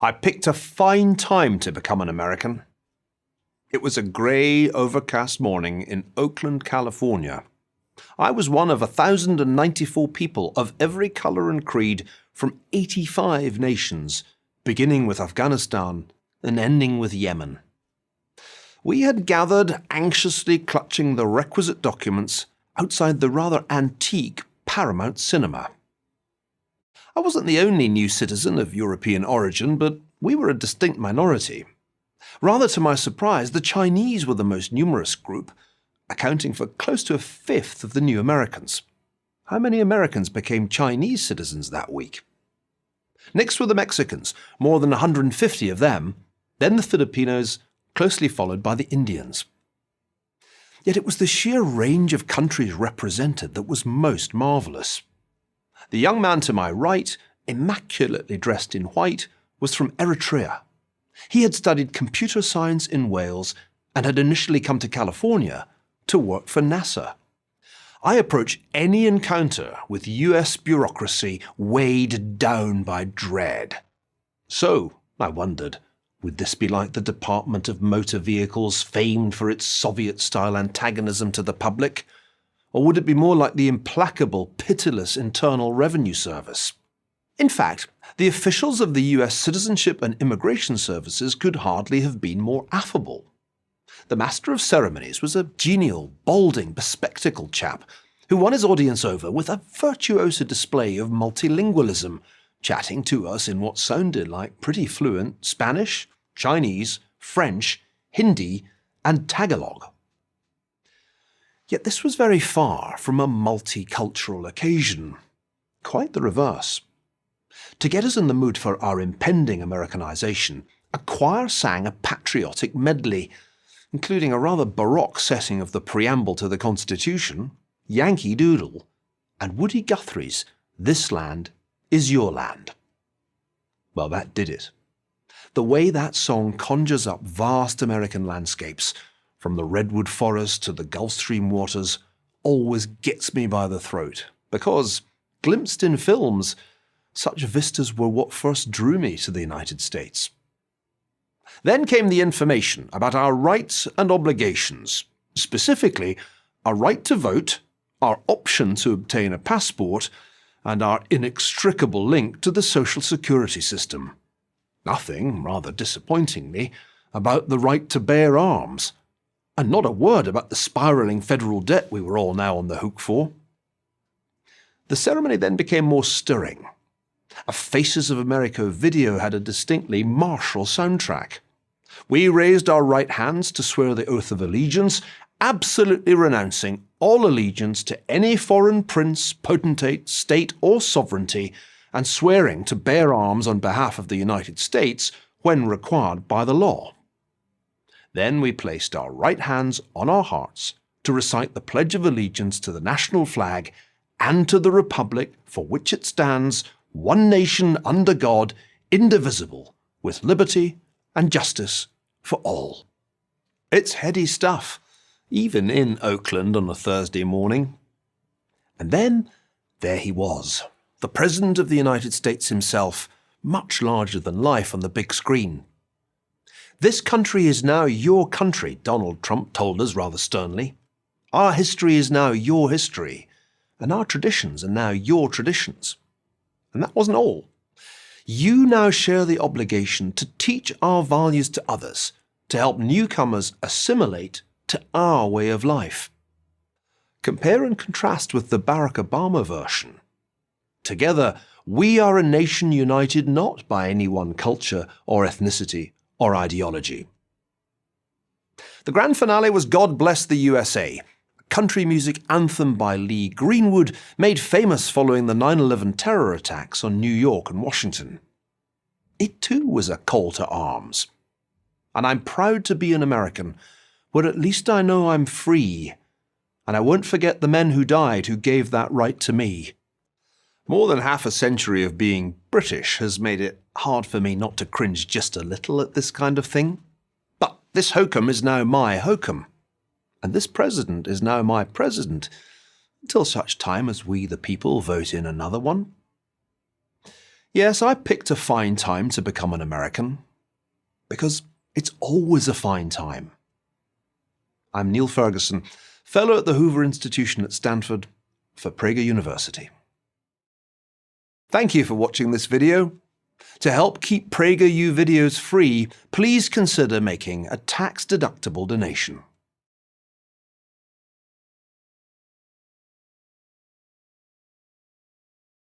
I picked a fine time to become an American. It was a grey, overcast morning in Oakland, California. I was one of 1,094 people of every colour and creed from 85 nations, beginning with Afghanistan and ending with Yemen. We had gathered, anxiously clutching the requisite documents, outside the rather antique Paramount cinema. I wasn't the only new citizen of European origin, but we were a distinct minority. Rather to my surprise, the Chinese were the most numerous group, accounting for close to a fifth of the new Americans. How many Americans became Chinese citizens that week? Next were the Mexicans, more than 150 of them, then the Filipinos, closely followed by the Indians. Yet it was the sheer range of countries represented that was most marvellous. The young man to my right, immaculately dressed in white, was from Eritrea. He had studied computer science in Wales and had initially come to California to work for NASA. I approach any encounter with US bureaucracy weighed down by dread. So, I wondered, would this be like the Department of Motor Vehicles, famed for its Soviet-style antagonism to the public? Or would it be more like the implacable, pitiless Internal Revenue Service? In fact, the officials of the US Citizenship and Immigration Services could hardly have been more affable. The Master of Ceremonies was a genial, balding, bespectacled chap who won his audience over with a virtuoso display of multilingualism, chatting to us in what sounded like pretty fluent Spanish, Chinese, French, Hindi, and Tagalog. Yet this was very far from a multicultural occasion. Quite the reverse. To get us in the mood for our impending Americanization, a choir sang a patriotic medley, including a rather baroque setting of the preamble to the Constitution, Yankee Doodle, and Woody Guthrie's This Land Is Your Land. Well, that did it. The way that song conjures up vast American landscapes, from the redwood forest to the Gulf Stream waters, always gets me by the throat, because, glimpsed in films, such vistas were what first drew me to the United States. Then came the information about our rights and obligations, specifically our right to vote, our option to obtain a passport, and our inextricable link to the social security system. Nothing, rather disappointingly, about the right to bear arms, and not a word about the spiralling federal debt we were all now on the hook for. The ceremony then became more stirring. A Faces of America video had a distinctly martial soundtrack. We raised our right hands to swear the oath of allegiance, absolutely renouncing all allegiance to any foreign prince, potentate, state, or sovereignty, and swearing to bear arms on behalf of the United States when required by the law. Then we placed our right hands on our hearts to recite the Pledge of Allegiance to the national flag and to the Republic for which it stands, one nation under God, indivisible, with liberty and justice for all. It's heady stuff, even in Oakland on a Thursday morning. And then there he was, the President of the United States himself, much larger than life on the big screen. This country is now your country, Donald Trump told us rather sternly. Our history is now your history, and our traditions are now your traditions. And that wasn't all. You now share the obligation to teach our values to others, to help newcomers assimilate to our way of life. Compare and contrast with the Barack Obama version. Together, we are a nation united not by any one culture or ethnicity or ideology. The grand finale was God Bless the USA, a country music anthem by Lee Greenwood, made famous following the 9/11 terror attacks on New York and Washington. It too was a call to arms. And I'm proud to be an American, where at least I know I'm free, and I won't forget the men who died who gave that right to me. More than half a century of being British has made it hard for me not to cringe just a little at this kind of thing. But this hokum is now my hokum, and this president is now my president, until such time as we the people vote in another one. Yes, I picked a fine time to become an American, because it's always a fine time. I'm Niall Ferguson, Fellow at the Hoover Institution at Stanford for Prager University. Thank you for watching this video. To help keep PragerU videos free, please consider making a tax-deductible donation.